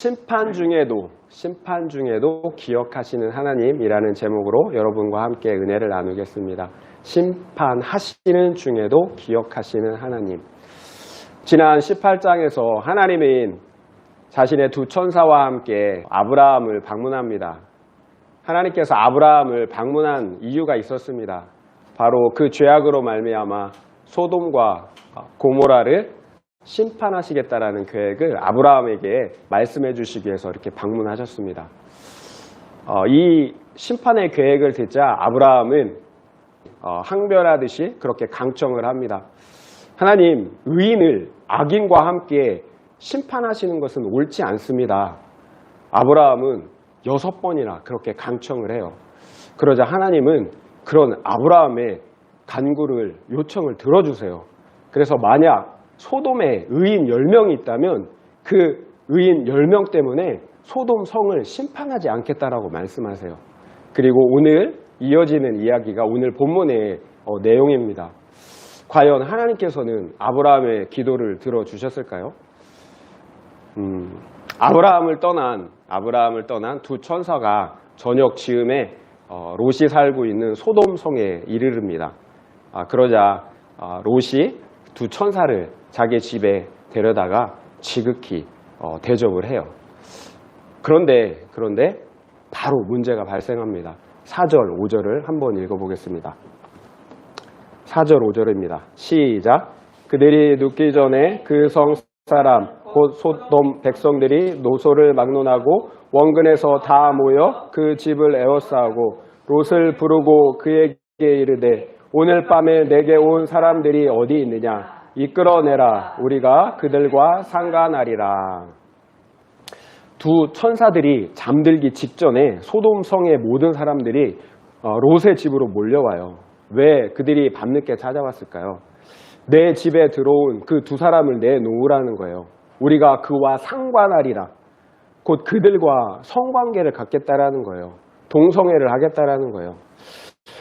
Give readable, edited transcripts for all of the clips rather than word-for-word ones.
심판 중에도 기억하시는 하나님이라는 제목으로 여러분과 함께 은혜를 나누겠습니다. 심판하시는 중에도 기억하시는 하나님. 지난 18장에서 하나님은 자신의 두 천사와 함께 아브라함을 방문합니다. 하나님께서 아브라함을 방문한 이유가 있었습니다. 바로 그 죄악으로 말미암아 소돔과 고모라를 심판하시겠다라는 계획을 아브라함에게 말씀해 주시기 위해서 이렇게 방문하셨습니다. 이 심판의 계획을 듣자 아브라함은 항변하듯이 그렇게 강청을 합니다. 하나님, 의인을 악인과 함께 심판하시는 것은 옳지 않습니다. 아브라함은 6번이나 그렇게 강청을 해요. 그러자 하나님은 그런 아브라함의 간구를, 요청을 들어주세요. 그래서 만약 소돔에 의인 10명이 있다면 그 의인 10명 때문에 소돔 성을 심판하지 않겠다라고 말씀하세요. 그리고 오늘 이어지는 이야기가 오늘 본문의 내용입니다. 과연 하나님께서는 아브라함의 기도를 들어주셨을까요? 아브라함을 떠난 두 천사가 저녁 즈음에 롯이 살고 있는 소돔 성에 이르릅니다. 그러자 롯이 두 천사를 자기 집에 데려다가 지극히 대접을 해요. 그런데 바로 문제가 발생합니다. 4절, 5절을 한번 읽어보겠습니다. 4절, 5절입니다. 시작. 그들이 눕기 전에 그 성 사람 곧 소돔 백성들이 노소를 막론하고 원근에서 다 모여 그 집을 에워싸고 롯을 부르고 그에게 이르되 오늘 밤에 내게 온 사람들이 어디 있느냐 이끌어내라 우리가 그들과 상관하리라. 두 천사들이 잠들기 직전에 소돔 성의 모든 사람들이 롯의 집으로 몰려와요. 왜 그들이 밤늦게 찾아왔을까요? 내 집에 들어온 그 두 사람을 내놓으라는 거예요. 우리가 그와 상관하리라. 곧 그들과 성관계를 갖겠다라는 거예요. 동성애를 하겠다라는 거예요.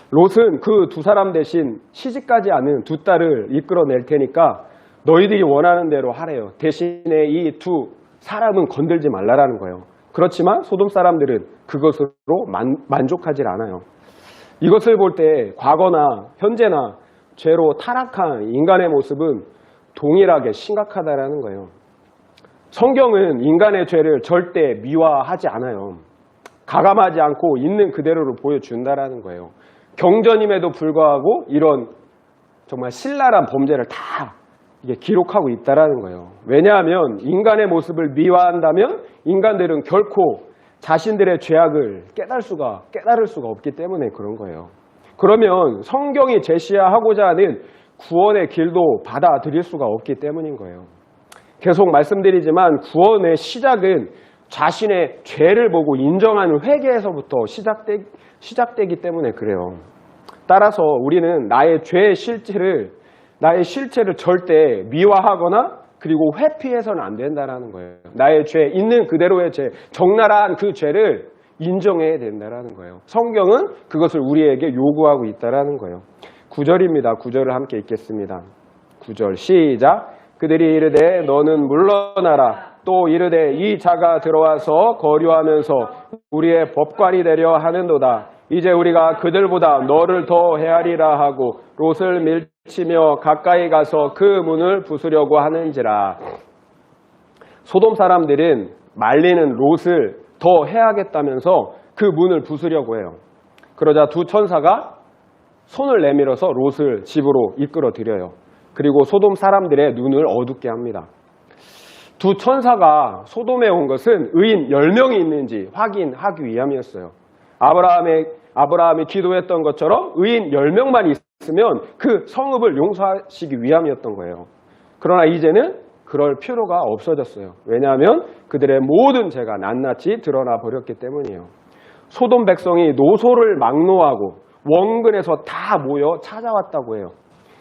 롯은 그 두 사람 대신 시집가지 않은 두 딸을 이끌어낼 테니까 너희들이 원하는 대로 하래요. 대신에 이 두 사람은 건들지 말라라는 거예요. 그렇지만 소돔 사람들은 그것으로 만족하지 않아요. 이것을 볼 때 과거나 현재나 죄로 타락한 인간의 모습은 동일하게 심각하다라는 거예요. 성경은 인간의 죄를 절대 미화하지 않아요. 가감하지 않고 있는 그대로를 보여준다라는 거예요. 경전임에도 불구하고 이런 정말 신랄한 범죄를 다 이게 기록하고 있다라는 거예요. 왜냐하면 인간의 모습을 미화한다면 인간들은 결코 자신들의 죄악을 깨달을 수가 없기 때문에 그런 거예요. 그러면 성경이 제시하고자 하는 구원의 길도 받아들일 수가 없기 때문인 거예요. 계속 말씀드리지만 구원의 시작은 자신의 죄를 보고 인정하는 회개에서부터 시작되기 때문에 그래요. 따라서 우리는 나의 죄의 실체를 절대 미화하거나 그리고 회피해서는 안 된다는 거예요. 나의 죄, 있는 그대로의 죄, 적나라한 그 죄를 인정해야 된다는 거예요. 성경은 그것을 우리에게 요구하고 있다는 거예요. 9절입니다. 9절을 함께 읽겠습니다. 9절 시작. 그들이 이르되 너는 물러나라. 또 이르되 이 자가 들어와서 거류하면서 우리의 법관이 되려 하는도다. 이제 우리가 그들보다 너를 더 헤아리라 하고 롯을 밀치며 가까이 가서 그 문을 부수려고 하는지라. 소돔 사람들은 말리는 롯을 더 해야겠다면서 그 문을 부수려고 해요. 그러자 두 천사가 손을 내밀어서 롯을 집으로 이끌어 들여요. 그리고 소돔 사람들의 눈을 어둡게 합니다. 두 천사가 소돔에 온 것은 의인 10명이 있는지 확인하기 위함이었어요. 아브라함이 기도했던 것처럼 의인 10명만 있으면 그 성읍을 용서하시기 위함이었던 거예요. 그러나 이제는 그럴 필요가 없어졌어요. 왜냐하면 그들의 모든 죄가 낱낱이 드러나 버렸기 때문이에요. 소돔 백성이 노소를 막노하고 원근에서 다 모여 찾아왔다고 해요.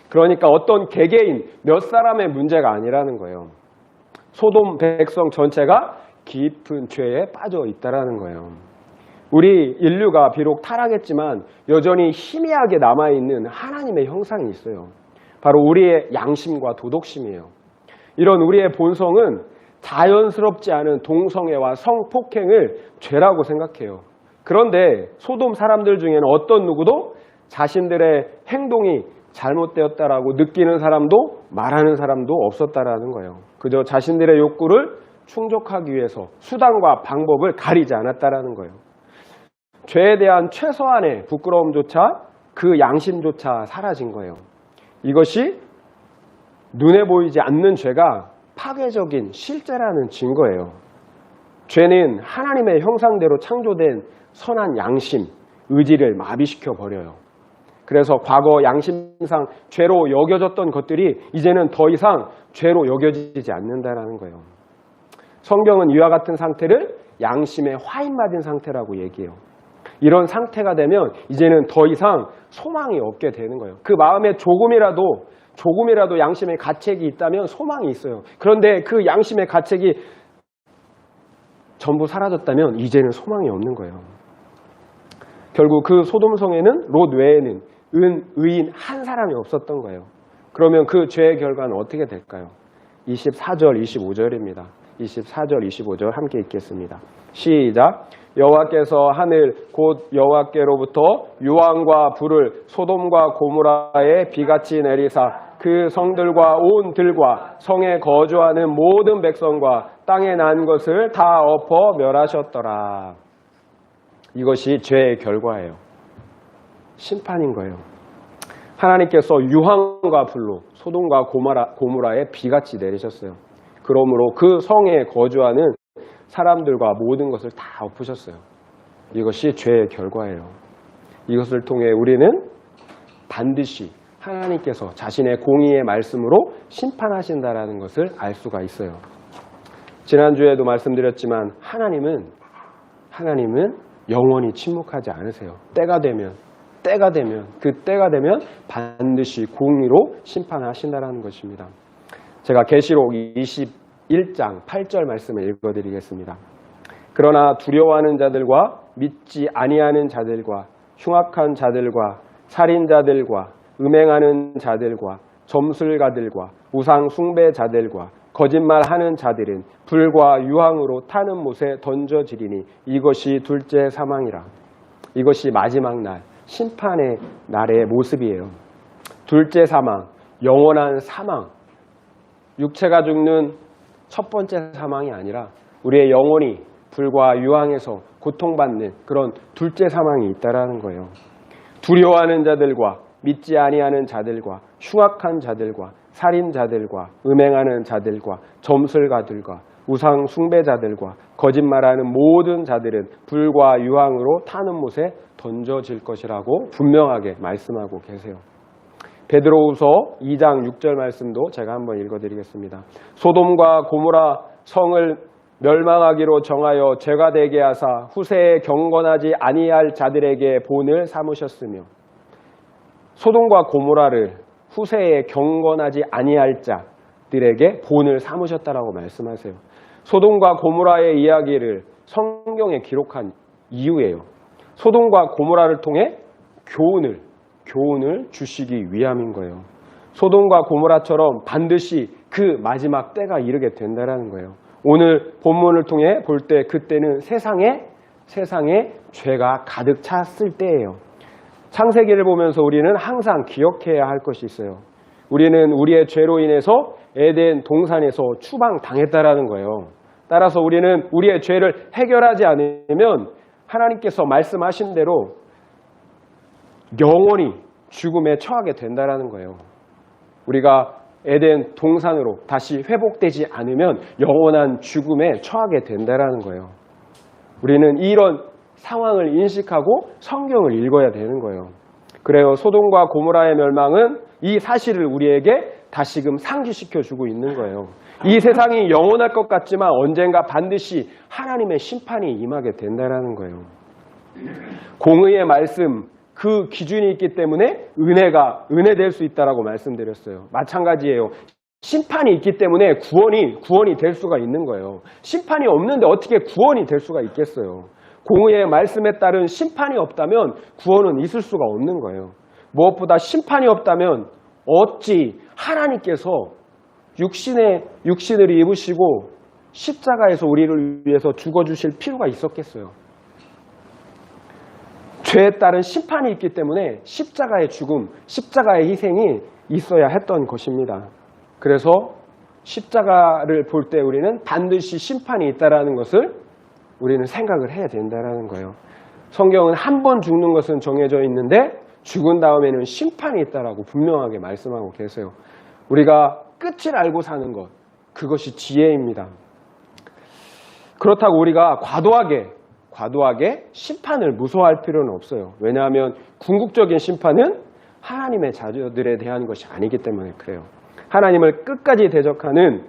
그러니까 어떤 개개인 몇 사람의 문제가 아니라는 거예요. 소돔 백성 전체가 깊은 죄에 빠져 있다는 거예요. 우리 인류가 비록 타락했지만 여전히 희미하게 남아있는 하나님의 형상이 있어요. 바로 우리의 양심과 도덕심이에요. 이런 우리의 본성은 자연스럽지 않은 동성애와 성폭행을 죄라고 생각해요. 그런데 소돔 사람들 중에는 어떤 누구도 자신들의 행동이 잘못되었다라고 느끼는 사람도 말하는 사람도 없었다라는 거예요. 그저 자신들의 욕구를 충족하기 위해서 수단과 방법을 가리지 않았다라는 거예요. 죄에 대한 최소한의 부끄러움조차 그 양심조차 사라진 거예요. 이것이 눈에 보이지 않는 죄가 파괴적인 실제라는 증거예요. 죄는 하나님의 형상대로 창조된 선한 양심, 의지를 마비시켜 버려요. 그래서 과거 양심상 죄로 여겨졌던 것들이 이제는 더 이상 죄로 여겨지지 않는다라는 거예요. 성경은 이와 같은 상태를 양심의 화인 맞은 상태라고 얘기해요. 이런 상태가 되면 이제는 더 이상 소망이 없게 되는 거예요. 그 마음에 조금이라도 양심의 가책이 있다면 소망이 있어요. 그런데 그 양심의 가책이 전부 사라졌다면 이제는 소망이 없는 거예요. 결국 그 소돔성에는 롯 외에는 의인 한 사람이 없었던 거예요. 그러면 그 죄의 결과는 어떻게 될까요? 24절, 25절입니다. 24절, 25절 함께 읽겠습니다. 시작. 여호와께서 하늘 곧 여호와께로부터 유황과 불을 소돔과 고모라에 비같이 내리사 그 성들과 온 들과 성에 거주하는 모든 백성과 땅에 난 것을 다 엎어 멸하셨더라. 이것이 죄의 결과예요. 심판인 거예요. 하나님께서 유황과 불로 소돔과 고모라에 비같이 내리셨어요. 그러므로 그 성에 거주하는 사람들과 모든 것을 다 엎으셨어요. 이것이 죄의 결과예요. 이것을 통해 우리는 반드시 하나님께서 자신의 공의의 말씀으로 심판하신다라는 것을 알 수가 있어요. 지난주에도 말씀드렸지만 하나님은 영원히 침묵하지 않으세요. 때가 되면 반드시 공의로 심판하신다라는 것입니다. 제가 계시록 21장 8절 말씀을 읽어드리겠습니다. 그러나 두려워하는 자들과 믿지 아니하는 자들과 흉악한 자들과 살인자들과 음행하는 자들과 점술가들과 우상 숭배자들과 거짓말하는 자들은 불과 유황으로 타는 못에 던져지리니 이것이 둘째 사망이라. 이것이 마지막 날 심판의 날의 모습이에요. 둘째 사망, 영원한 사망. 육체가 죽는 첫 번째 사망이 아니라 우리의 영혼이 불과 유황에서 고통받는 그런 둘째 사망이 있다라는 거예요. 두려워하는 자들과 믿지 아니하는 자들과 흉악한 자들과 살인자들과 음행하는 자들과 점술가들과 우상 숭배자들과 거짓말하는 모든 자들은 불과 유황으로 타는 못에 던져질 것이라고 분명하게 말씀하고 계세요. 베드로후서 2장 6절 말씀도 제가 한번 읽어드리겠습니다. 소돔과 고모라 성을 멸망하기로 정하여 죄가 되게 하사 후세에 경건하지 아니할 자들에게 본을 삼으셨으며, 소돔과 고모라를 후세에 경건하지 아니할 자들에게 본을 삼으셨다라고 말씀하세요. 소돔과 고모라의 이야기를 성경에 기록한 이유예요. 소돔과 고모라를 통해 교훈을 주시기 위함인 거예요. 소돔과 고모라처럼 반드시 그 마지막 때가 이르게 된다라는 거예요. 오늘 본문을 통해 볼 때 그때는 세상에 죄가 가득 찼을 때예요. 창세기를 보면서 우리는 항상 기억해야 할 것이 있어요. 우리는 우리의 죄로 인해서 에덴 동산에서 추방당했다라는 거예요. 따라서 우리는 우리의 죄를 해결하지 않으면 하나님께서 말씀하신 대로 영원히 죽음에 처하게 된다라는 거예요. 우리가 에덴 동산으로 다시 회복되지 않으면 영원한 죽음에 처하게 된다라는 거예요. 우리는 이런 상황을 인식하고 성경을 읽어야 되는 거예요. 그래요. 소돔과 고모라의 멸망은 이 사실을 우리에게 다시금 상기시켜주고 있는 거예요. 이 세상이 영원할 것 같지만 언젠가 반드시 하나님의 심판이 임하게 된다라는 거예요. 공의의 말씀, 그 기준이 있기 때문에 은혜될 수 있다라고 말씀드렸어요. 마찬가지예요. 심판이 있기 때문에 구원이 될 수가 있는 거예요. 심판이 없는데 어떻게 구원이 될 수가 있겠어요? 공의의 말씀에 따른 심판이 없다면 구원은 있을 수가 없는 거예요. 무엇보다 심판이 없다면 어찌 하나님께서 육신을 입으시고 십자가에서 우리를 위해서 죽어주실 필요가 있었겠어요? 죄에 따른 심판이 있기 때문에 십자가의 죽음, 십자가의 희생이 있어야 했던 것입니다. 그래서 십자가를 볼 때 우리는 반드시 심판이 있다는 것을 우리는 생각을 해야 된다는 거예요. 성경은 한 번 죽는 것은 정해져 있는데 죽은 다음에는 심판이 있다라고 분명하게 말씀하고 계세요. 우리가 끝을 알고 사는 것, 그것이 지혜입니다. 그렇다고 우리가 과도하게 심판을 무서워할 필요는 없어요. 왜냐하면 궁극적인 심판은 하나님의 자녀들에 대한 것이 아니기 때문에 그래요. 하나님을 끝까지 대적하는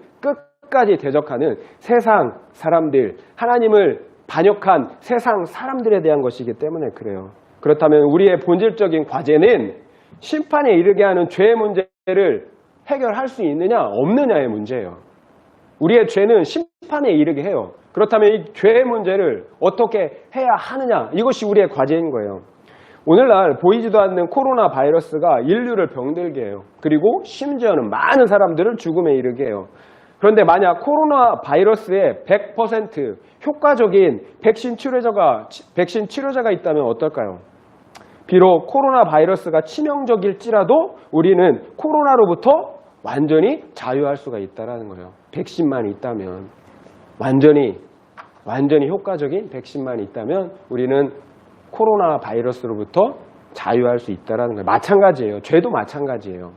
세상 사람들, 하나님을 반역한 세상 사람들에 대한 것이기 때문에 그래요. 그렇다면 우리의 본질적인 과제는 심판에 이르게 하는 죄의 문제를 해결할 수 있느냐 없느냐의 문제예요. 우리의 죄는 심판에 이르게 해요. 그렇다면 이 죄의 문제를 어떻게 해야 하느냐, 이것이 우리의 과제인 거예요. 오늘날 보이지도 않는 코로나 바이러스가 인류를 병들게 해요. 그리고 심지어는 많은 사람들을 죽음에 이르게 해요. 그런데 만약 코로나 바이러스에 100% 효과적인 백신 치료자가 있다면 어떨까요? 비록 코로나 바이러스가 치명적일지라도 우리는 코로나로부터 완전히 자유할 수가 있다는 거예요. 백신만 있다면, 완전히 효과적인 백신만 있다면 우리는 코로나 바이러스로부터 자유할 수 있다는 거예요. 마찬가지예요. 죄도 마찬가지예요.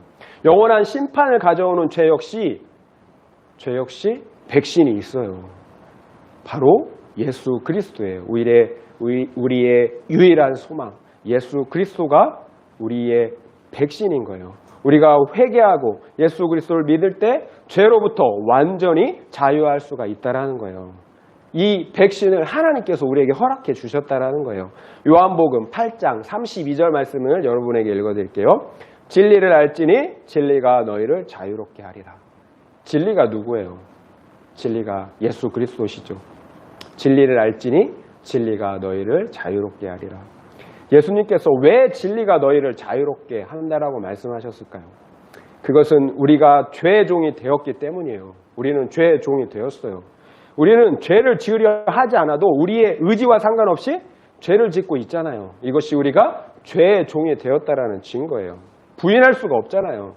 영원한 심판을 가져오는 죄 역시 백신이 있어요. 바로 예수 그리스도예요. 우리의 유일한 소망, 예수 그리스도가 우리의 백신인 거예요. 우리가 회개하고 예수 그리스도를 믿을 때 죄로부터 완전히 자유할 수가 있다는 거예요. 이 백신을 하나님께서 우리에게 허락해 주셨다는 거예요. 요한복음 8장 32절 말씀을 여러분에게 읽어드릴게요. 진리를 알지니 진리가 너희를 자유롭게 하리라. 진리가 누구예요? 진리가 예수 그리스도시죠. 진리를 알지니 진리가 너희를 자유롭게 하리라. 예수님께서 왜 진리가 너희를 자유롭게 한다라고 말씀하셨을까요? 그것은 우리가 죄의 종이 되었기 때문이에요. 우리는 죄의 종이 되었어요. 우리는 죄를 지으려 하지 않아도 우리의 의지와 상관없이 죄를 짓고 있잖아요. 이것이 우리가 죄의 종이 되었다라는 증거예요. 부인할 수가 없잖아요.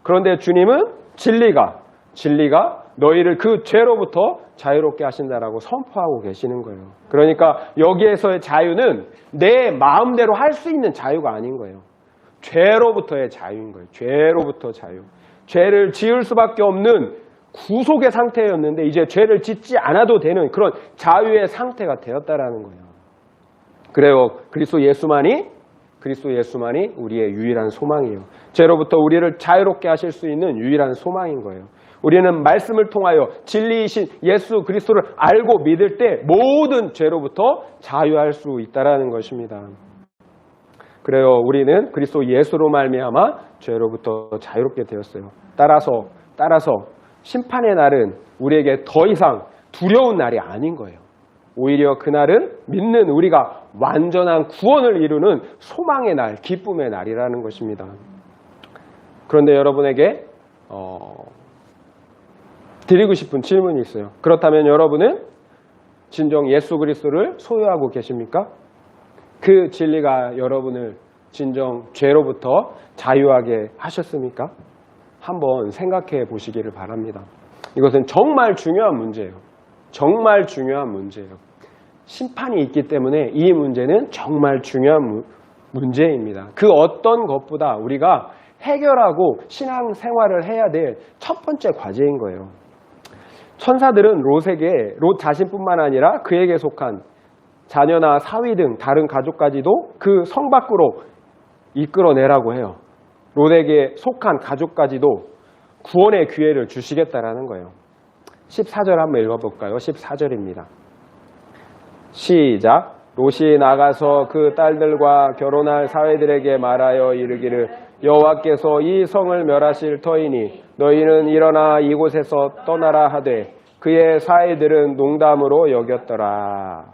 그런데 주님은 진리가 너희를 그 죄로부터 자유롭게 하신다라고 선포하고 계시는 거예요. 그러니까 여기에서의 자유는 내 마음대로 할 수 있는 자유가 아닌 거예요. 죄로부터의 자유인 거예요. 죄로부터 자유. 죄를 지을 수밖에 없는 구속의 상태였는데 이제 죄를 짓지 않아도 되는 그런 자유의 상태가 되었다라는 거예요. 그래요. 그리스도 예수만이 우리의 유일한 소망이에요. 죄로부터 우리를 자유롭게 하실 수 있는 유일한 소망인 거예요. 우리는 말씀을 통하여 진리이신 예수 그리스도를 알고 믿을 때 모든 죄로부터 자유할 수 있다라는 것입니다. 그래요. 우리는 그리스도 예수로 말미암아 죄로부터 자유롭게 되었어요. 따라서 심판의 날은 우리에게 더 이상 두려운 날이 아닌 거예요. 오히려 그날은 믿는 우리가 완전한 구원을 이루는 소망의 날, 기쁨의 날이라는 것입니다. 그런데 여러분에게 드리고 싶은 질문이 있어요. 그렇다면 여러분은 진정 예수 그리스도를 소유하고 계십니까? 그 진리가 여러분을 진정 죄로부터 자유하게 하셨습니까? 한번 생각해 보시기를 바랍니다. 이것은 정말 중요한 문제예요. 정말 중요한 문제예요. 심판이 있기 때문에 이 문제는 정말 중요한 문제입니다. 그 어떤 것보다 우리가 해결하고 신앙생활을 해야 될 첫 번째 과제인 거예요. 천사들은 롯 자신뿐만 아니라 그에게 속한 자녀나 사위 등 다른 가족까지도 그 성 밖으로 이끌어내라고 해요. 롯에게 속한 가족까지도 구원의 기회를 주시겠다라는 거예요. 14절 한번 읽어볼까요? 14절입니다. 시작. 롯이 나가서 그 딸들과 결혼할 사위들에게 말하여 이르기를 여호와께서 이 성을 멸하실 터이니 너희는 일어나 이곳에서 떠나라 하되 그의 사위들은 농담으로 여겼더라.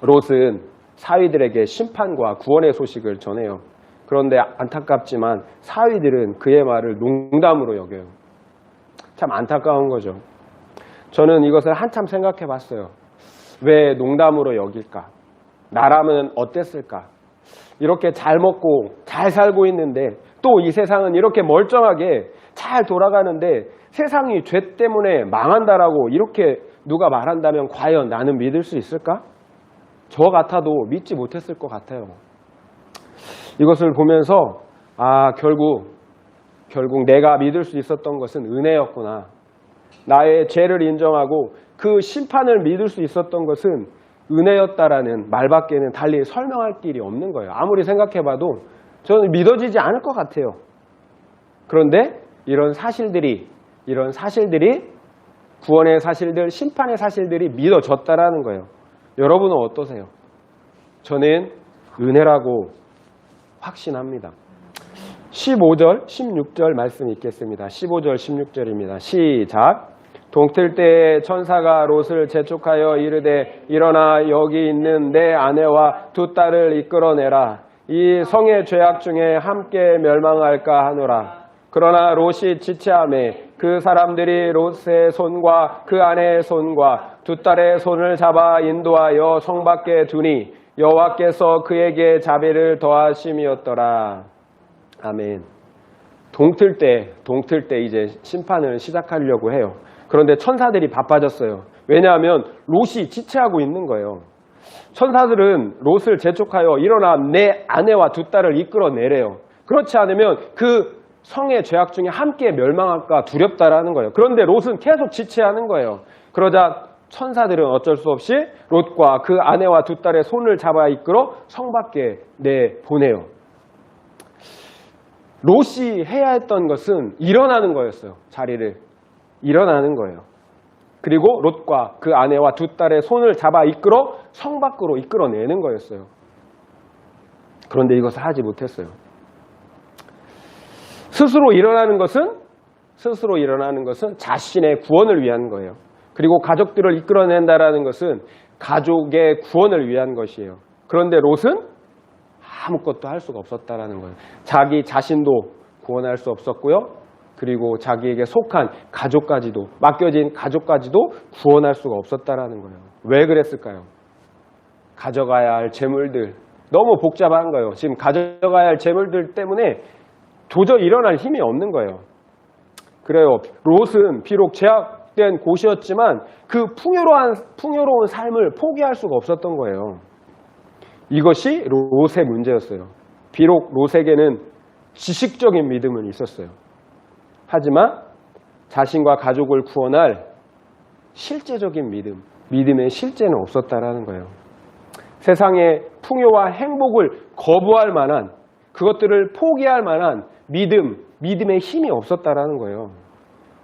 롯은 사위들에게 심판과 구원의 소식을 전해요. 그런데 안타깝지만 사위들은 그의 말을 농담으로 여겨요. 참 안타까운 거죠. 저는 이것을 한참 생각해 봤어요. 왜 농담으로 여길까? 나라면 어땠을까? 이렇게 잘 먹고 잘 살고 있는데 또 이 세상은 이렇게 멀쩡하게 잘 돌아가는데 세상이 죄 때문에 망한다라고 이렇게 누가 말한다면 과연 나는 믿을 수 있을까? 저 같아도 믿지 못했을 것 같아요. 이것을 보면서 결국 내가 믿을 수 있었던 것은 은혜였구나. 나의 죄를 인정하고 그 심판을 믿을 수 있었던 것은 은혜였다라는 말밖에는 달리 설명할 길이 없는 거예요. 아무리 생각해봐도 저는 믿어지지 않을 것 같아요. 그런데 이런 사실들이 구원의 사실들, 심판의 사실들이 믿어졌다라는 거예요. 여러분은 어떠세요? 저는 은혜라고 확신합니다. 15절, 16절 말씀 읽겠습니다. 15절, 16절입니다. 시작. 동틀 때에 천사가 롯을 재촉하여 이르되 일어나 여기 있는 내 아내와 두 딸을 이끌어내라. 이 성의 죄악 중에 함께 멸망할까 하노라. 그러나 롯이 지체하매 그 사람들이 롯의 손과 그 아내의 손과 두 딸의 손을 잡아 인도하여 성 밖에 두니 여호와께서 그에게 자비를 더하심이었더라. 아멘. 동틀 때 이제 심판을 시작하려고 해요. 그런데 천사들이 바빠졌어요. 왜냐하면 롯이 지체하고 있는 거예요. 천사들은 롯을 재촉하여 일어나 내 아내와 두 딸을 이끌어내래요. 그렇지 않으면 그 성의 죄악 중에 함께 멸망할까 두렵다라는 거예요. 그런데 롯은 계속 지체하는 거예요. 그러자 천사들은 어쩔 수 없이 롯과 그 아내와 두 딸의 손을 잡아 이끌어 성 밖에 내보내요. 롯이 해야 했던 것은 일어나는 거였어요. 자리를 일어나는 거예요. 그리고 롯과 그 아내와 두 딸의 손을 잡아 이끌어 성 밖으로 이끌어내는 거였어요. 그런데 이것을 하지 못했어요. 스스로 일어나는 것은 자신의 구원을 위한 거예요. 그리고 가족들을 이끌어낸다라는 것은 가족의 구원을 위한 것이에요. 그런데 롯은 아무것도 할 수가 없었다라는 거예요. 자기 자신도 구원할 수 없었고요. 그리고 자기에게 속한 가족까지도, 맡겨진 가족까지도 구원할 수가 없었다라는 거예요. 왜 그랬을까요? 가져가야 할 재물들, 너무 복잡한 거예요. 지금 가져가야 할 재물들 때문에 도저히 일어날 힘이 없는 거예요. 그래요. 롯은 비록 제약된 곳이었지만 그 풍요로운 삶을 포기할 수가 없었던 거예요. 이것이 롯의 문제였어요. 비록 롯에게는 지식적인 믿음은 있었어요. 하지만 자신과 가족을 구원할 실제적인 믿음의 실제는 없었다라는 거예요. 세상의 풍요와 행복을 거부할 만한, 그것들을 포기할 만한 믿음의 힘이 없었다라는 거예요.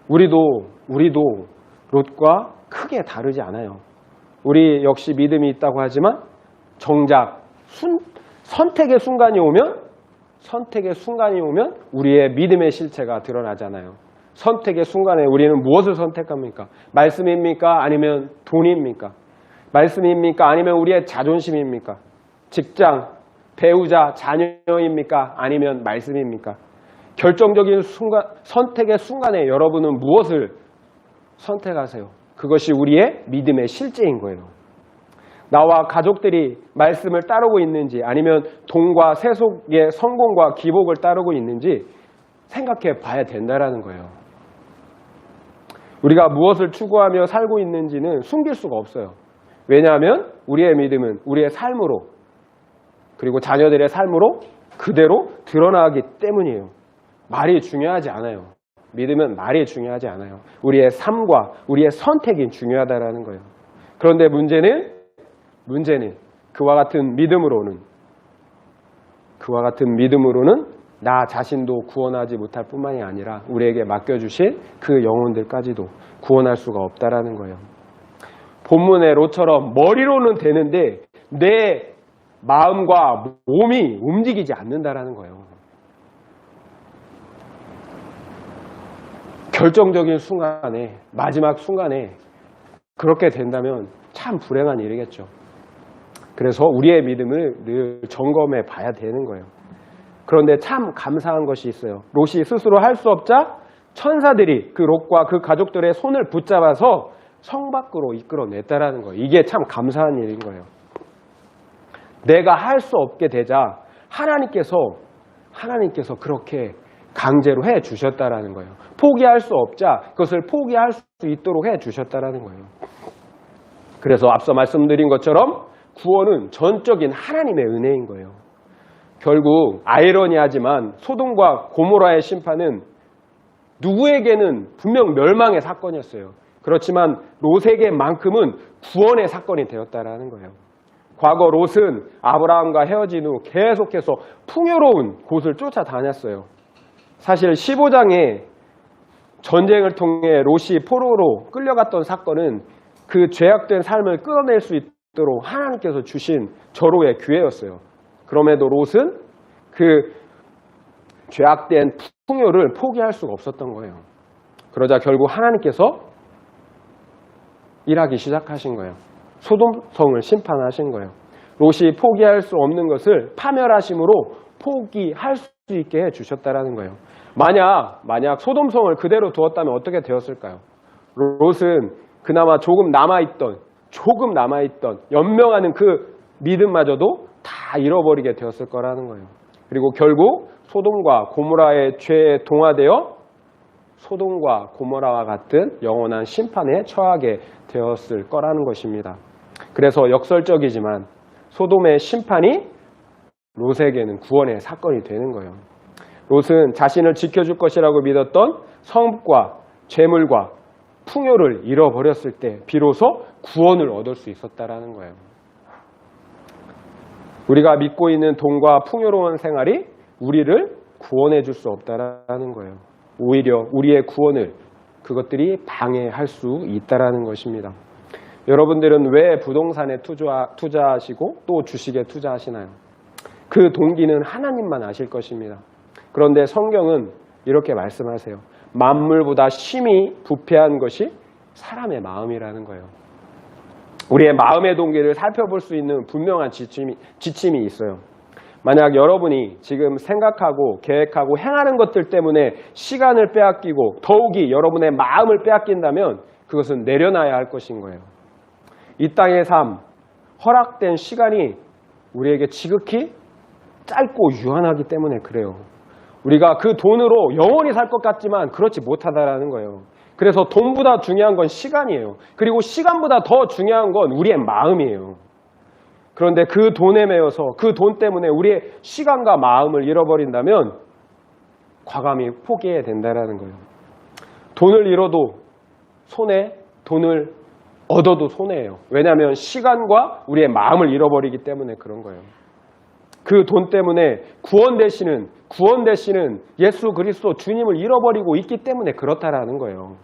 우리도 롯과 크게 다르지 않아요. 우리 역시 믿음이 있다고 하지만 정작 선택의 순간이 오면 우리의 믿음의 실체가 드러나잖아요. 선택의 순간에 우리는 무엇을 선택합니까? 말씀입니까? 아니면 돈입니까? 말씀입니까? 아니면 우리의 자존심입니까? 직장, 배우자, 자녀입니까? 아니면 말씀입니까? 결정적인 선택의 순간에 여러분은 무엇을 선택하세요? 그것이 우리의 믿음의 실제인 거예요. 나와 가족들이 말씀을 따르고 있는지 아니면 돈과 세속의 성공과 기복을 따르고 있는지 생각해 봐야 된다라는 거예요. 우리가 무엇을 추구하며 살고 있는지는 숨길 수가 없어요. 왜냐하면 우리의 믿음은 우리의 삶으로 그리고 자녀들의 삶으로 그대로 드러나기 때문이에요. 말이 중요하지 않아요. 믿음은 말이 중요하지 않아요. 우리의 삶과 우리의 선택이 중요하다라는 거예요. 그런데 문제는 그와 같은 믿음으로는 나 자신도 구원하지 못할 뿐만이 아니라 우리에게 맡겨주신 그 영혼들까지도 구원할 수가 없다라는 거예요. 본문의 롯처럼 머리로는 되는데 내 마음과 몸이 움직이지 않는다라는 거예요. 결정적인 순간에, 마지막 순간에 그렇게 된다면 참 불행한 일이겠죠. 그래서 우리의 믿음을 늘 점검해 봐야 되는 거예요. 그런데 참 감사한 것이 있어요. 롯이 스스로 할 수 없자 천사들이 그 롯과 그 가족들의 손을 붙잡아서 성 밖으로 이끌어냈다라는 거예요. 이게 참 감사한 일인 거예요. 내가 할 수 없게 되자 하나님께서 그렇게 강제로 해 주셨다라는 거예요. 포기할 수 없자 그것을 포기할 수 있도록 해 주셨다라는 거예요. 그래서 앞서 말씀드린 것처럼 구원은 전적인 하나님의 은혜인 거예요. 결국 아이러니하지만 소돔과 고모라의 심판은 누구에게는 분명 멸망의 사건이었어요. 그렇지만 롯에게만큼은 구원의 사건이 되었다라는 거예요. 과거 롯은 아브라함과 헤어진 후 계속해서 풍요로운 곳을 쫓아다녔어요. 사실 15장에 전쟁을 통해 롯이 포로로 끌려갔던 사건은 그 죄악된 삶을 끌어낼 수 있도록 하나님께서 주신 절호의 기회였어요. 그럼에도 롯은 그 죄악된 풍요를 포기할 수가 없었던 거예요. 그러자 결국 하나님께서 일하기 시작하신 거예요. 소돔성을 심판하신 거예요. 롯이 포기할 수 없는 것을 파멸하심으로 포기할 수 있게 해주셨다라는 거예요. 만약 소돔성을 그대로 두었다면 어떻게 되었을까요? 롯은 그나마 조금 남아있던 연명하는 그 믿음마저도 다 잃어버리게 되었을 거라는 거예요. 그리고 결국 소돔과 고모라의 죄에 동화되어 소돔과 고모라와 같은 영원한 심판에 처하게 되었을 거라는 것입니다. 그래서 역설적이지만 소돔의 심판이 롯에게는 구원의 사건이 되는 거예요. 롯은 자신을 지켜줄 것이라고 믿었던 성과 재물과 풍요를 잃어버렸을 때 비로소 구원을 얻을 수 있었다라는 거예요. 우리가 믿고 있는 돈과 풍요로운 생활이 우리를 구원해 줄 수 없다라는 거예요. 오히려 우리의 구원을 그것들이 방해할 수 있다라는 것입니다. 여러분들은 왜 부동산에 투자하시고 또 주식에 투자하시나요? 그 동기는 하나님만 아실 것입니다. 그런데 성경은 이렇게 말씀하세요. 만물보다 심히 부패한 것이 사람의 마음이라는 거예요. 우리의 마음의 동기를 살펴볼 수 있는 분명한 지침이 있어요. 만약 여러분이 지금 생각하고 계획하고 행하는 것들 때문에 시간을 빼앗기고 더욱이 여러분의 마음을 빼앗긴다면 그것은 내려놔야 할 것인 거예요. 이 땅의 삶, 허락된 시간이 우리에게 지극히 짧고 유한하기 때문에 그래요. 우리가 그 돈으로 영원히 살 것 같지만 그렇지 못하다라는 거예요. 그래서 돈보다 중요한 건 시간이에요. 그리고 시간보다 더 중요한 건 우리의 마음이에요. 그런데 그 돈에 매여서 그 돈 때문에 우리의 시간과 마음을 잃어버린다면 과감히 포기해야 된다는 거예요. 돈을 잃어도 손해, 돈을 얻어도 손해예요. 왜냐하면 시간과 우리의 마음을 잃어버리기 때문에 그런 거예요. 그 돈 때문에 구원 되시는 예수 그리스도 주님을 잃어버리고 있기 때문에 그렇다라는 거예요.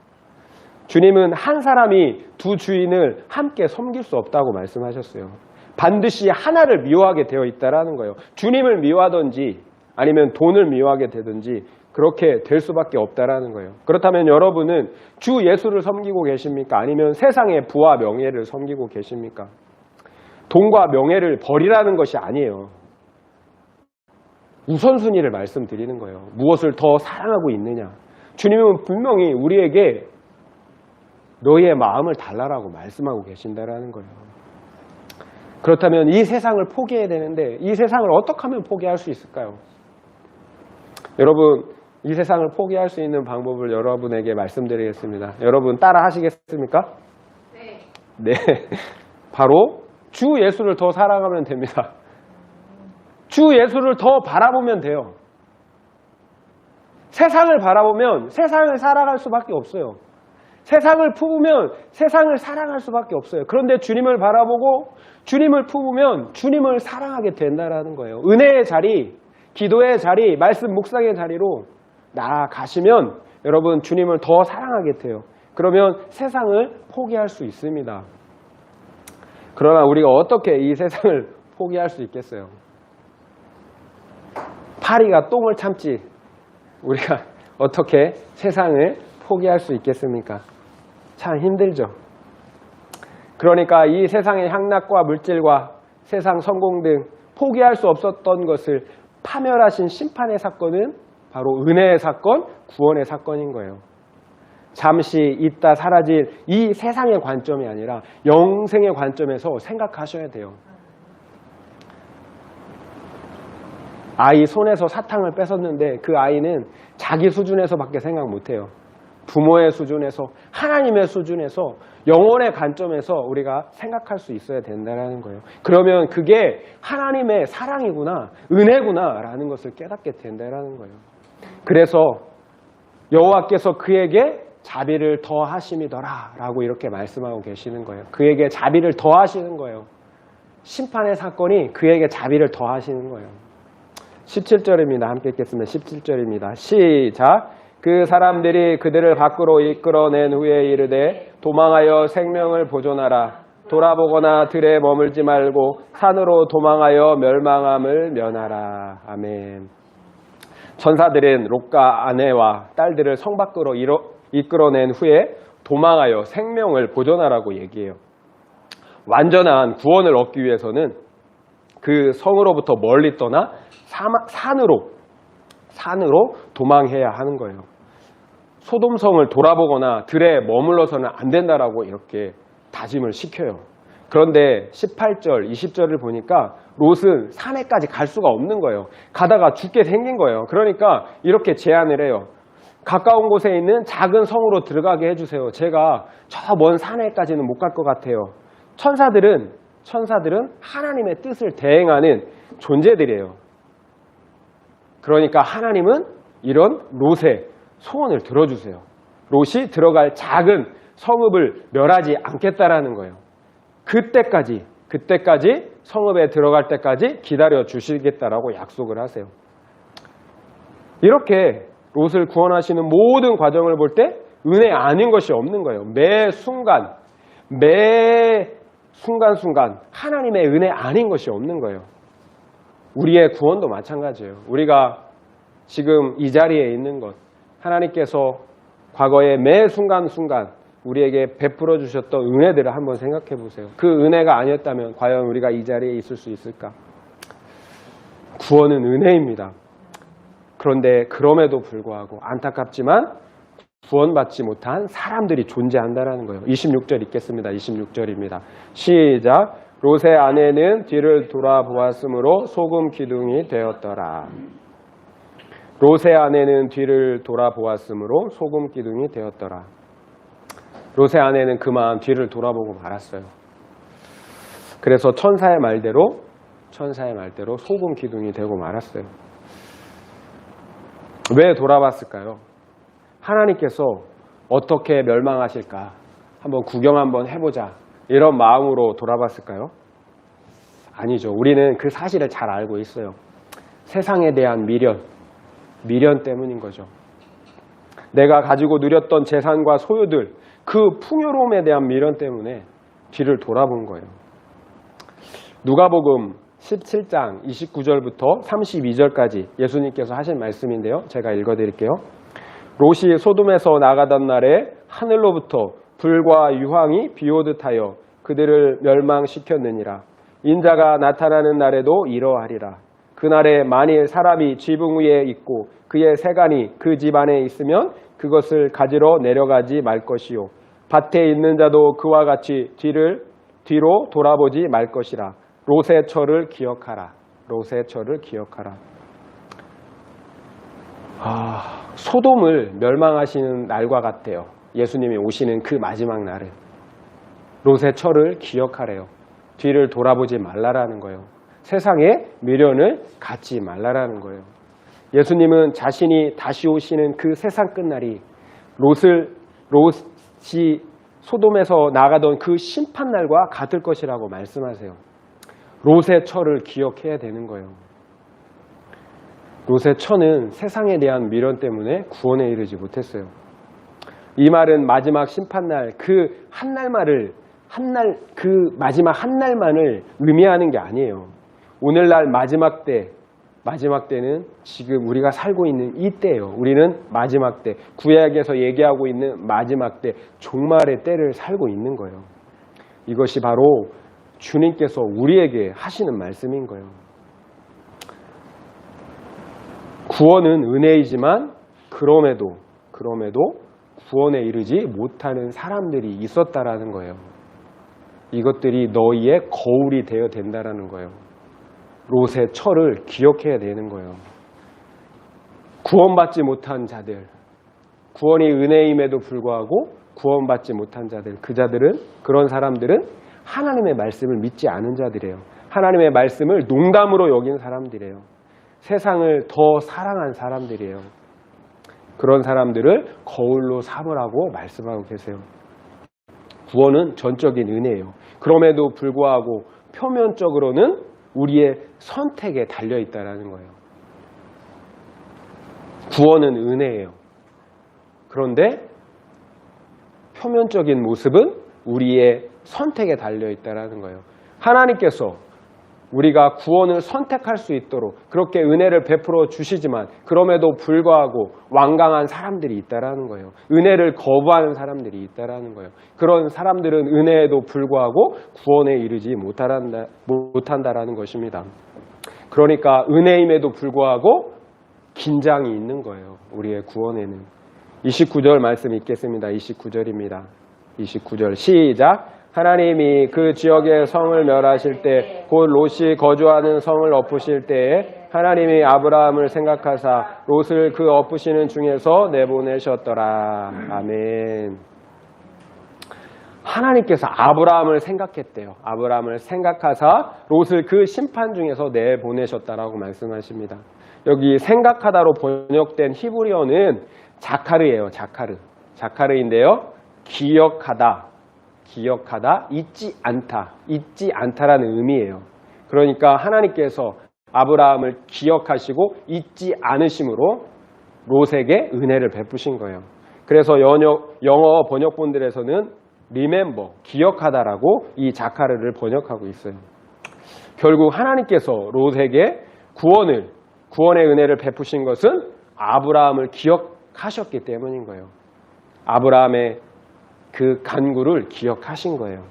주님은 한 사람이 두 주인을 함께 섬길 수 없다고 말씀하셨어요. 반드시 하나를 미워하게 되어 있다라는 거예요. 주님을 미워하든지 아니면 돈을 미워하게 되든지 그렇게 될 수밖에 없다라는 거예요. 그렇다면 여러분은 주 예수를 섬기고 계십니까? 아니면 세상의 부와 명예를 섬기고 계십니까? 돈과 명예를 버리라는 것이 아니에요. 우선순위를 말씀드리는 거예요. 무엇을 더 사랑하고 있느냐? 주님은 분명히 우리에게 너희의 마음을 달라라고 말씀하고 계신다라는 거예요. 그렇다면 이 세상을 포기해야 되는데 이 세상을 어떻게 하면 포기할 수 있을까요? 여러분, 이 세상을 포기할 수 있는 방법을 여러분에게 말씀드리겠습니다. 여러분 따라 하시겠습니까? 네. 바로 주 예수를 더 사랑하면 됩니다. 주 예수를 더 바라보면 돼요. 세상을 바라보면 세상을 살아갈 수밖에 없어요. 세상을 품으면 세상을 사랑할 수밖에 없어요. 그런데 주님을 바라보고 주님을 품으면 주님을 사랑하게 된다는 거예요. 은혜의 자리, 기도의 자리, 말씀 묵상의 자리로 나아가시면 여러분 주님을 더 사랑하게 돼요. 그러면 세상을 포기할 수 있습니다. 그러나 우리가 어떻게 이 세상을 포기할 수 있겠어요? 파리가 똥을 참지 우리가 어떻게 세상을 포기할 수 있겠습니까? 참 힘들죠. 그러니까 이 세상의 향락과 물질과 세상 성공 등 포기할 수 없었던 것을 파멸하신 심판의 사건은 바로 은혜의 사건, 구원의 사건인 거예요. 잠시 있다 사라질 이 세상의 관점이 아니라 영생의 관점에서 생각하셔야 돼요. 아이 손에서 사탕을 뺏었는데 그 아이는 자기 수준에서밖에 생각 못해요. 부모의 수준에서, 하나님의 수준에서, 영혼의 관점에서 우리가 생각할 수 있어야 된다는 거예요. 그러면 그게 하나님의 사랑이구나, 은혜구나 라는 것을 깨닫게 된다는 거예요. 그래서 여호와께서 그에게 자비를 더하심이더라 라고 이렇게 말씀하고 계시는 거예요. 그에게 자비를 더하시는 거예요. 심판의 사건이 그에게 자비를 더하시는 거예요. 17절입니다. 함께 읽겠습니다. 17절입니다. 시작. 그 사람들이 그들을 밖으로 이끌어낸 후에 이르되 도망하여 생명을 보존하라. 돌아보거나 들에 머물지 말고 산으로 도망하여 멸망함을 면하라. 아멘. 천사들은 롯과 아내와 딸들을 성 밖으로 이끌어낸 후에 도망하여 생명을 보존하라고 얘기해요. 완전한 구원을 얻기 위해서는 그 성으로부터 멀리 떠나 산으로 도망해야 하는 거예요. 소돔성을 돌아보거나 들에 머물러서는 안 된다라고 이렇게 다짐을 시켜요. 그런데 18절, 20절을 보니까 롯은 산에까지 갈 수가 없는 거예요. 가다가 죽게 생긴 거예요. 그러니까 이렇게 제안을 해요. 가까운 곳에 있는 작은 성으로 들어가게 해주세요. 제가 저 먼 산에까지는 못 갈 것 같아요. 천사들은 하나님의 뜻을 대행하는 존재들이에요. 그러니까 하나님은 이런 롯의 소원을 들어주세요. 롯이 들어갈 작은 성읍을 멸하지 않겠다라는 거예요. 그때까지 성읍에 들어갈 때까지 기다려 주시겠다라고 약속을 하세요. 이렇게 롯을 구원하시는 모든 과정을 볼 때 은혜 아닌 것이 없는 거예요. 매 순간순간 하나님의 은혜 아닌 것이 없는 거예요. 우리의 구원도 마찬가지예요. 우리가 지금 이 자리에 있는 것, 하나님께서 과거의 매 순간순간 우리에게 베풀어 주셨던 은혜들을 한번 생각해 보세요. 그 은혜가 아니었다면 과연 우리가 이 자리에 있을 수 있을까? 구원은 은혜입니다. 그런데 그럼에도 불구하고 안타깝지만 구원받지 못한 사람들이 존재한다는 거예요. 26절 읽겠습니다. 26절입니다. 시작. 롯의 아내는 뒤를 돌아보았으므로 소금 기둥이 되었더라. 롯의 아내는 뒤를 돌아보았으므로 소금 기둥이 되었더라. 롯의 아내는 그만 뒤를 돌아보고 말았어요. 그래서 천사의 말대로 소금 기둥이 되고 말았어요. 왜 돌아봤을까요? 하나님께서 어떻게 멸망하실까? 한번 구경 한번 해보자. 이런 마음으로 돌아봤을까요? 아니죠. 우리는 그 사실을 잘 알고 있어요. 세상에 대한 미련 때문인 거죠. 내가 가지고 누렸던 재산과 소유들, 그 풍요로움에 대한 미련 때문에 뒤를 돌아본 거예요. 누가복음 17장 29절부터 32절까지 예수님께서 하신 말씀인데요. 제가 읽어드릴게요. 롯이 소돔에서 나가던 날에 하늘로부터 불과 유황이 비오듯 하여 그들을 멸망시켰느니라. 인자가 나타나는 날에도 이러하리라. 그날에 만일 사람이 지붕 위에 있고 그의 세간이 그 집 안에 있으면 그것을 가지러 내려가지 말 것이요. 밭에 있는 자도 그와 같이 뒤로 돌아보지 말 것이라. 롯의 처를 기억하라. 롯의 처를 기억하라. 소돔을 멸망하시는 날과 같아요. 예수님이 오시는 그 마지막 날은. 롯의 처를 기억하래요. 뒤를 돌아보지 말라라는 거예요. 세상에 미련을 갖지 말라라는 거예요. 예수님은 자신이 다시 오시는 그 세상 끝날이 롯이 소돔에서 나가던 그 심판날과 같을 것이라고 말씀하세요. 롯의 처를 기억해야 되는 거예요. 롯의 처는 세상에 대한 미련 때문에 구원에 이르지 못했어요. 이 말은 마지막 심판날 그 마지막 한 날만을 의미하는 게 아니에요. 오늘날 마지막 때는 지금 우리가 살고 있는 이 때예요. 우리는 마지막 때, 구약에서 얘기하고 있는 마지막 때, 종말의 때를 살고 있는 거예요. 이것이 바로 주님께서 우리에게 하시는 말씀인 거예요. 구원은 은혜이지만 그럼에도 구원에 이르지 못하는 사람들이 있었다라는 거예요. 이것들이 너희의 거울이 되어 된다라는 거예요. 롯의 철을 기억해야 되는 거예요. 구원받지 못한 자들, 구원이 은혜임에도 불구하고 구원받지 못한 자들, 그런 사람들은 하나님의 말씀을 믿지 않은 자들이에요. 하나님의 말씀을 농담으로 여긴 사람들이에요. 세상을 더 사랑한 사람들이에요. 그런 사람들을 거울로 삼으라고 말씀하고 계세요. 구원은 전적인 은혜예요. 그럼에도 불구하고 표면적으로는 우리의 선택에 달려있다는 거예요. 구원은 은혜예요. 그런데 표면적인 모습은 우리의 선택에 달려있다는 거예요. 하나님께서 우리가 구원을 선택할 수 있도록 그렇게 은혜를 베풀어 주시지만 그럼에도 불구하고 완강한 사람들이 있다는 거예요. 은혜를 거부하는 사람들이 있다는 거예요. 그런 사람들은 은혜에도 불구하고 구원에 이르지 못한다라는 것입니다. 그러니까 은혜임에도 불구하고 긴장이 있는 거예요. 우리의 구원에는. 29절 말씀 읽겠습니다. 29절입니다. 29절 시작. 하나님이 그 지역의 성을 멸하실 때 곧 롯이 거주하는 성을 엎으실 때에 하나님이 아브라함을 생각하사 롯을 그 엎으시는 중에서 내보내셨더라. 아멘. 하나님께서 아브라함을 생각했대요. 아브라함을 생각하사 롯을 그 심판 중에서 내보내셨다라고 말씀하십니다. 여기 생각하다로 번역된 히브리어는 자카르예요. 자카르인데요. 기억하다, 잊지 않다라는 의미예요. 그러니까 하나님께서 아브라함을 기억하시고 잊지 않으심으로 롯에게 은혜를 베푸신 거예요. 그래서 영어 번역본들에서는 remember, 기억하다라고 이 자카르를 번역하고 있어요. 결국 하나님께서 롯에게 구원의 은혜를 베푸신 것은 아브라함을 기억하셨기 때문인 거예요. 아브라함의 그 간구를 기억하신 거예요.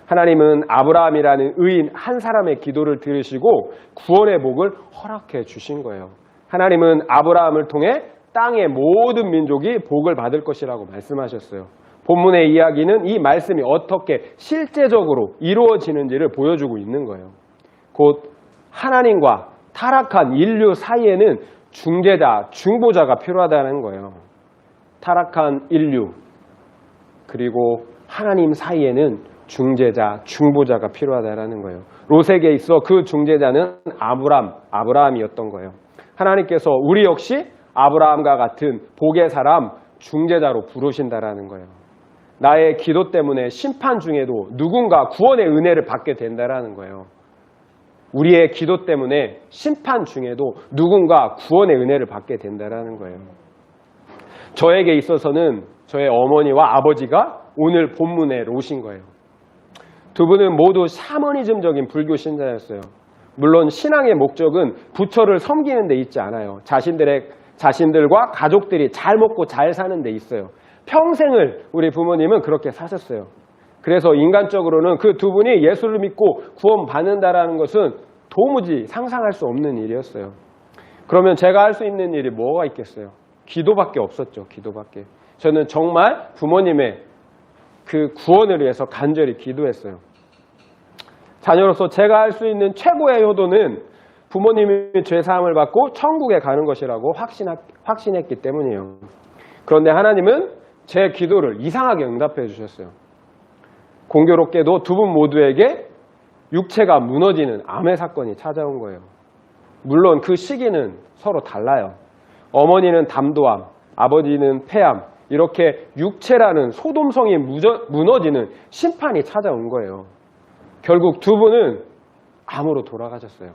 하나님은 아브라함이라는 의인 한 사람의 기도를 들으시고 구원의 복을 허락해 주신 거예요. 하나님은 아브라함을 통해 땅의 모든 민족이 복을 받을 것이라고 말씀하셨어요. 본문의 이야기는 이 말씀이 어떻게 실제적으로 이루어지는지를 보여주고 있는 거예요. 곧 하나님과 타락한 인류 사이에는 중보자가 필요하다는 거예요. 타락한 인류 그리고 하나님 사이에는 중보자가 필요하다는 거예요. 롯에게 있어 그 중재자는 아브라함이었던 거예요. 하나님께서 우리 역시 아브라함과 같은 복의 사람 중재자로 부르신다라는 거예요. 나의 기도 때문에 심판 중에도 누군가 구원의 은혜를 받게 된다라는 거예요. 우리의 기도 때문에 심판 중에도 누군가 구원의 은혜를 받게 된다라는 거예요. 저에게 있어서는 저의 어머니와 아버지가 오늘 본문의 롯인 거예요. 두 분은 모두 샤머니즘적인 불교 신자였어요. 물론 신앙의 목적은 부처를 섬기는 데 있지 않아요. 자신들과 가족들이 잘 먹고 잘 사는 데 있어요. 평생을 우리 부모님은 그렇게 사셨어요. 그래서 인간적으로는 그 두 분이 예수를 믿고 구원받는다라는 것은 도무지 상상할 수 없는 일이었어요. 그러면 제가 할 수 있는 일이 뭐가 있겠어요? 기도밖에 없었죠. 기도밖에. 저는 정말 부모님의 그 구원을 위해서 간절히 기도했어요. 자녀로서 제가 할 수 있는 최고의 효도는 부모님이 죄사함을 받고 천국에 가는 것이라고 확신했기 때문이에요. 그런데 하나님은 제 기도를 이상하게 응답해 주셨어요. 공교롭게도 두 분 모두에게 육체가 무너지는 암의 사건이 찾아온 거예요. 물론 그 시기는 서로 달라요. 어머니는 담도암, 아버지는 폐암, 이렇게 육체라는 소돔성이 무너지는 심판이 찾아온 거예요. 결국 두 분은 암으로 돌아가셨어요.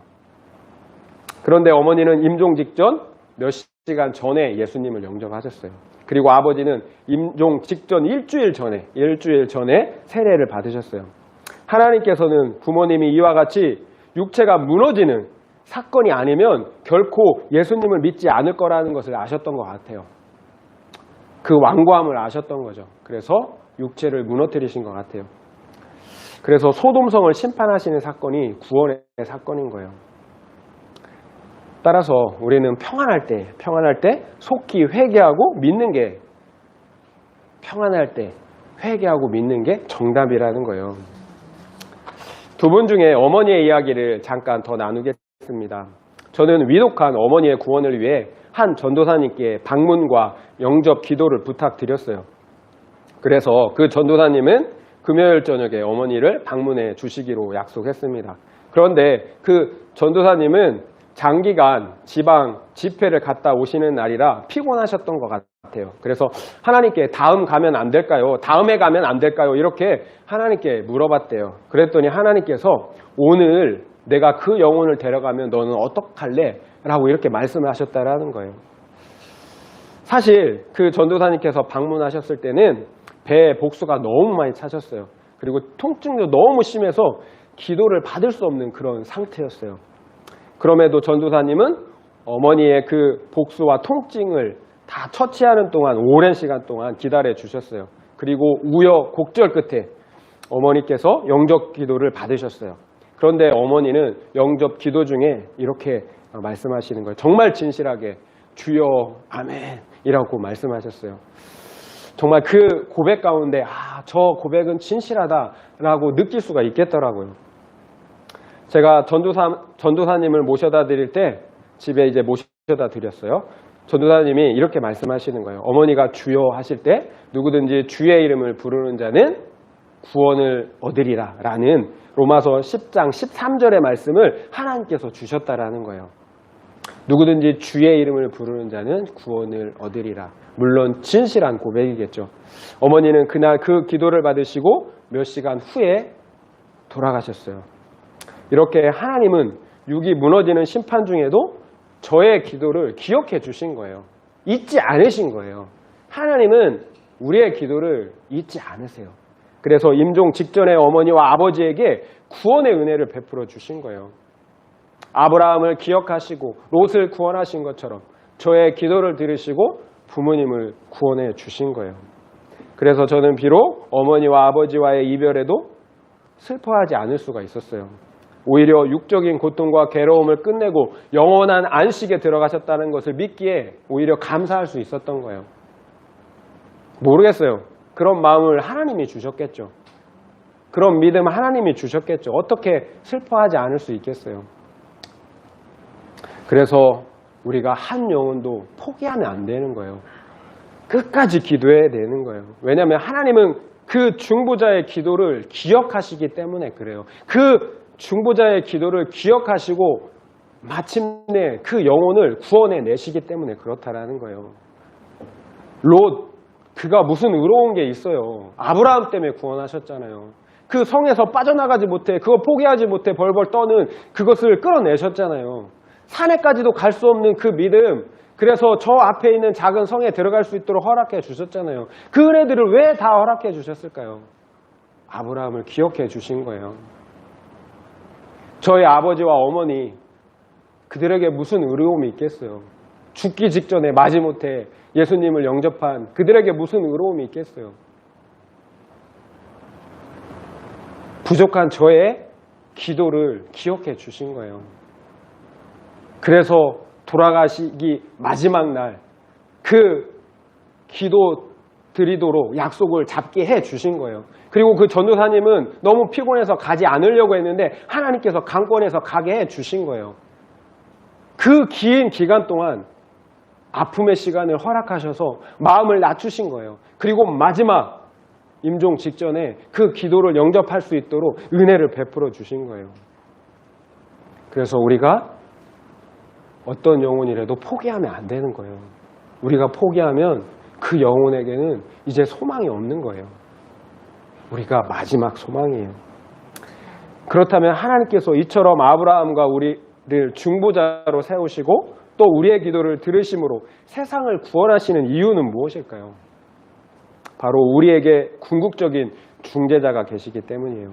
그런데 어머니는 임종 직전 몇 시간 전에 예수님을 영접하셨어요. 그리고 아버지는 임종 직전 일주일 전에 세례를 받으셨어요. 하나님께서는 부모님이 이와 같이 육체가 무너지는 사건이 아니면 결코 예수님을 믿지 않을 거라는 것을 아셨던 것 같아요. 그 완고함을 아셨던 거죠. 그래서 육체를 무너뜨리신 것 같아요. 그래서 소돔성을 심판하시는 사건이 구원의 사건인 거예요. 따라서 우리는 평안할 때 속히 회개하고 믿는 게 평안할 때 회개하고 믿는 게 정답이라는 거예요. 두 분 중에 어머니의 이야기를 잠깐 더 나누겠습니다. 저는 위독한 어머니의 구원을 위해 한 전도사님께 방문과 영접 기도를 부탁드렸어요. 그래서 그 전도사님은 금요일 저녁에 어머니를 방문해 주시기로 약속했습니다. 그런데 그 전도사님은 장기간 지방 집회를 갔다 오시는 날이라 피곤하셨던 것 같아요. 그래서 하나님께 다음 가면 안 될까요? 다음에 가면 안 될까요? 이렇게 하나님께 물어봤대요. 그랬더니 하나님께서 오늘 내가 그 영혼을 데려가면 너는 어떡할래? 라고 이렇게 말씀을 하셨다라는 거예요. 사실 그 전도사님께서 방문하셨을 때는 배에 복수가 너무 많이 차셨어요. 그리고 통증도 너무 심해서 기도를 받을 수 없는 그런 상태였어요. 그럼에도 전도사님은 어머니의 그 복수와 통증을 다 처치하는 동안 오랜 시간 동안 기다려 주셨어요. 그리고 우여곡절 끝에 어머니께서 영접 기도를 받으셨어요. 그런데 어머니는 영접 기도 중에 이렇게 말씀하시는 거예요. 정말 진실하게 주여 아멘 이라고 말씀하셨어요. 정말 그 고백 가운데 저 고백은 진실하다라고 느낄 수가 있겠더라고요. 제가 전도사님을 모셔다 드릴 때 집에 이제 모셔다 드렸어요. 전도사님이 이렇게 말씀하시는 거예요. 어머니가 주여 하실 때 누구든지 주의 이름을 부르는 자는 구원을 얻으리라 라는 로마서 10장 13절의 말씀을 하나님께서 주셨다라는 거예요. 누구든지 주의 이름을 부르는 자는 구원을 얻으리라. 물론 진실한 고백이겠죠. 어머니는 그날 그 기도를 받으시고 몇 시간 후에 돌아가셨어요. 이렇게 하나님은 육이 무너지는 심판 중에도 저의 기도를 기억해 주신 거예요. 잊지 않으신 거예요. 하나님은 우리의 기도를 잊지 않으세요. 그래서 임종 직전에 어머니와 아버지에게 구원의 은혜를 베풀어 주신 거예요. 아브라함을 기억하시고 롯을 구원하신 것처럼 저의 기도를 들으시고 부모님을 구원해 주신 거예요. 그래서 저는 비록 어머니와 아버지와의 이별에도 슬퍼하지 않을 수가 있었어요. 오히려 육적인 고통과 괴로움을 끝내고 영원한 안식에 들어가셨다는 것을 믿기에 오히려 감사할 수 있었던 거예요. 모르겠어요. 그런 마음을 하나님이 주셨겠죠. 그런 믿음 하나님이 주셨겠죠. 어떻게 슬퍼하지 않을 수 있겠어요. 그래서 우리가 한 영혼도 포기하면 안 되는 거예요. 끝까지 기도해야 되는 거예요. 왜냐하면 하나님은 그 중보자의 기도를 기억하시기 때문에 그래요. 그 중보자의 기도를 기억하시고 마침내 그 영혼을 구원해 내시기 때문에 그렇다라는 거예요. 롯, 그가 무슨 의로운 게 있어요. 아브라함 때문에 구원하셨잖아요. 그 성에서 빠져나가지 못해, 그거 포기하지 못해 벌벌 떠는 그것을 끌어내셨잖아요. 산에까지도 갈 수 없는 그 믿음, 그래서 저 앞에 있는 작은 성에 들어갈 수 있도록 허락해 주셨잖아요. 그 은혜들을 왜 다 허락해 주셨을까요? 아브라함을 기억해 주신 거예요. 저희 아버지와 어머니, 그들에게 무슨 의로움이 있겠어요? 죽기 직전에 마지못해 예수님을 영접한 그들에게 무슨 의로움이 있겠어요? 부족한 저의 기도를 기억해 주신 거예요. 그래서 돌아가시기 마지막 날 그 기도 드리도록 약속을 잡게 해 주신 거예요. 그리고 그 전도사님은 너무 피곤해서 가지 않으려고 했는데 하나님께서 강권해서 가게 해 주신 거예요. 그 긴 기간 동안 아픔의 시간을 허락하셔서 마음을 낮추신 거예요. 그리고 마지막 임종 직전에 그 기도를 영접할 수 있도록 은혜를 베풀어 주신 거예요. 그래서 우리가 어떤 영혼이라도 포기하면 안 되는 거예요. 우리가 포기하면 그 영혼에게는 이제 소망이 없는 거예요. 우리가 마지막 소망이에요. 그렇다면 하나님께서 이처럼 아브라함과 우리를 중보자로 세우시고 또 우리의 기도를 들으심으로 세상을 구원하시는 이유는 무엇일까요? 바로 우리에게 궁극적인 중재자가 계시기 때문이에요.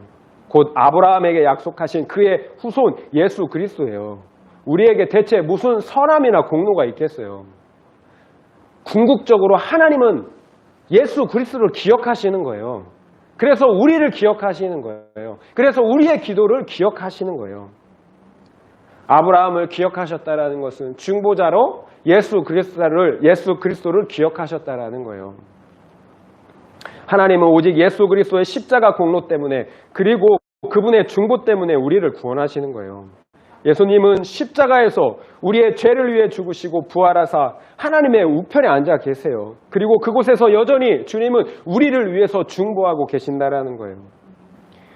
곧 아브라함에게 약속하신 그의 후손 예수 그리스도예요. 우리에게 대체 무슨 선함이나 공로가 있겠어요? 궁극적으로 하나님은 예수 그리스도를 기억하시는 거예요. 그래서 우리를 기억하시는 거예요. 그래서 우리의 기도를 기억하시는 거예요. 아브라함을 기억하셨다라는 것은 중보자로 예수 그리스도를 기억하셨다라는 거예요. 하나님은 오직 예수 그리스도의 십자가 공로 때문에 그리고 그분의 중보 때문에 우리를 구원하시는 거예요. 예수님은 십자가에서 우리의 죄를 위해 죽으시고 부활하사 하나님의 우편에 앉아 계세요. 그리고 그곳에서 여전히 주님은 우리를 위해서 중보하고 계신다라는 거예요.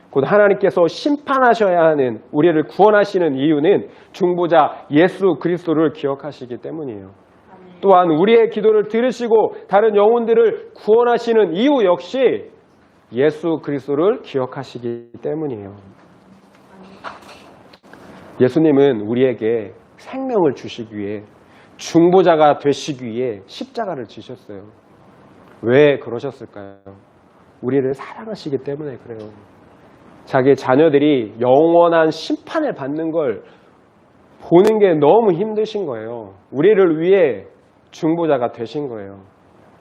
곧 하나님께서 심판하셔야 하는 우리를 구원하시는 이유는 중보자 예수 그리스도를 기억하시기 때문이에요. 또한 우리의 기도를 들으시고 다른 영혼들을 구원하시는 이유 역시 예수 그리스도를 기억하시기 때문이에요. 예수님은 우리에게 생명을 주시기 위해 중보자가 되시기 위해 십자가를 지셨어요. 왜 그러셨을까요? 우리를 사랑하시기 때문에 그래요. 자기 자녀들이 영원한 심판을 받는 걸 보는 게 너무 힘드신 거예요. 우리를 위해 중보자가 되신 거예요.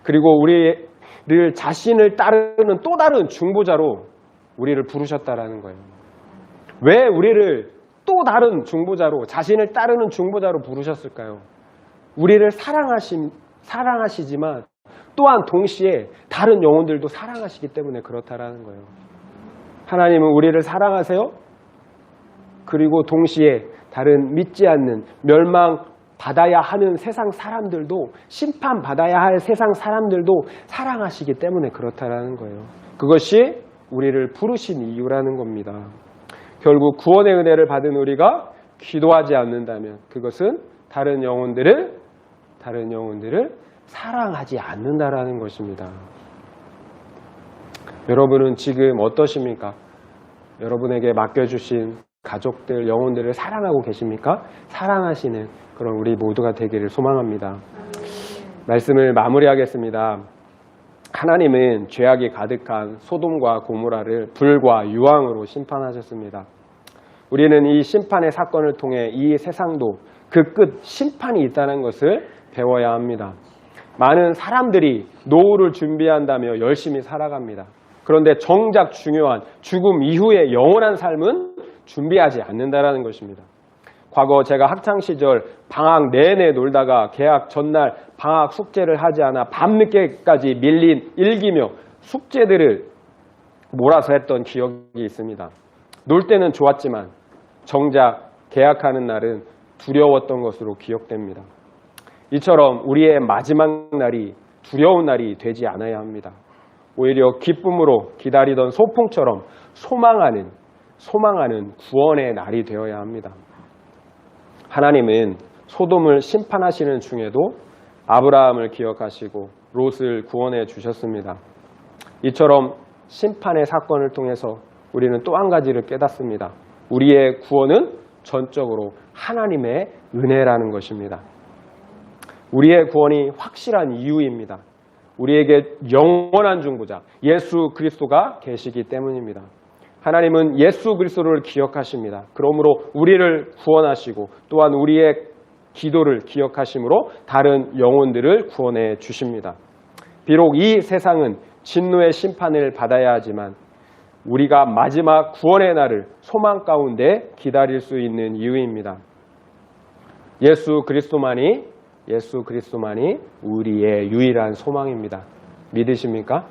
그리고 우리를 자신을 따르는 또 다른 중보자로 우리를 부르셨다라는 거예요. 왜 우리를 또 다른 중보자로, 자신을 따르는 중보자로 부르셨을까요? 우리를 사랑하시지만 또한 동시에 다른 영혼들도 사랑하시기 때문에 그렇다라는 거예요. 하나님은 우리를 사랑하세요. 그리고 동시에 다른 믿지 않는 멸망받아야 하는 세상 사람들도, 심판받아야 할 세상 사람들도 사랑하시기 때문에 그렇다라는 거예요. 그것이 우리를 부르신 이유라는 겁니다. 결국 구원의 은혜를 받은 우리가 기도하지 않는다면 그것은 다른 영혼들을 사랑하지 않는다라는 것입니다. 여러분은 지금 어떠십니까? 여러분에게 맡겨주신 가족들, 영혼들을 사랑하고 계십니까? 사랑하시는 그런 우리 모두가 되기를 소망합니다. 말씀을 마무리하겠습니다. 하나님은 죄악이 가득한 소돔과 고모라를 불과 유황으로 심판하셨습니다. 우리는 이 심판의 사건을 통해 이 세상도 그 끝 심판이 있다는 것을 배워야 합니다. 많은 사람들이 노후를 준비한다며 열심히 살아갑니다. 그런데 정작 중요한 죽음 이후의 영원한 삶은 준비하지 않는다는 것입니다. 과거 제가 학창시절 방학 내내 놀다가 개학 전날 방학 숙제를 하지 않아 밤늦게까지 밀린 일기며 숙제들을 몰아서 했던 기억이 있습니다. 놀 때는 좋았지만 정작 개학하는 날은 두려웠던 것으로 기억됩니다. 이처럼 우리의 마지막 날이 두려운 날이 되지 않아야 합니다. 오히려 기쁨으로 기다리던 소풍처럼 소망하는 구원의 날이 되어야 합니다. 하나님은 소돔을 심판하시는 중에도 아브라함을 기억하시고 롯을 구원해 주셨습니다. 이처럼 심판의 사건을 통해서 우리는 또 한 가지를 깨닫습니다. 우리의 구원은 전적으로 하나님의 은혜라는 것입니다. 우리의 구원이 확실한 이유입니다. 우리에게 영원한 중보자 예수 그리스도가 계시기 때문입니다. 하나님은 예수 그리스도를 기억하십니다. 그러므로 우리를 구원하시고 또한 우리의 기도를 기억하심으로 다른 영혼들을 구원해 주십니다. 비록 이 세상은 진노의 심판을 받아야 하지만 우리가 마지막 구원의 날을 소망 가운데 기다릴 수 있는 이유입니다. 예수 그리스도만이 우리의 유일한 소망입니다. 믿으십니까?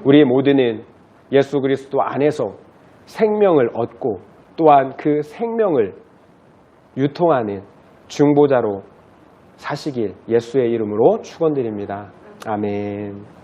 우리 모두는 예수 그리스도 안에서 생명을 얻고 또한 그 생명을 유통하는 중보자로 사시길 예수의 이름으로 축원드립니다. 아멘.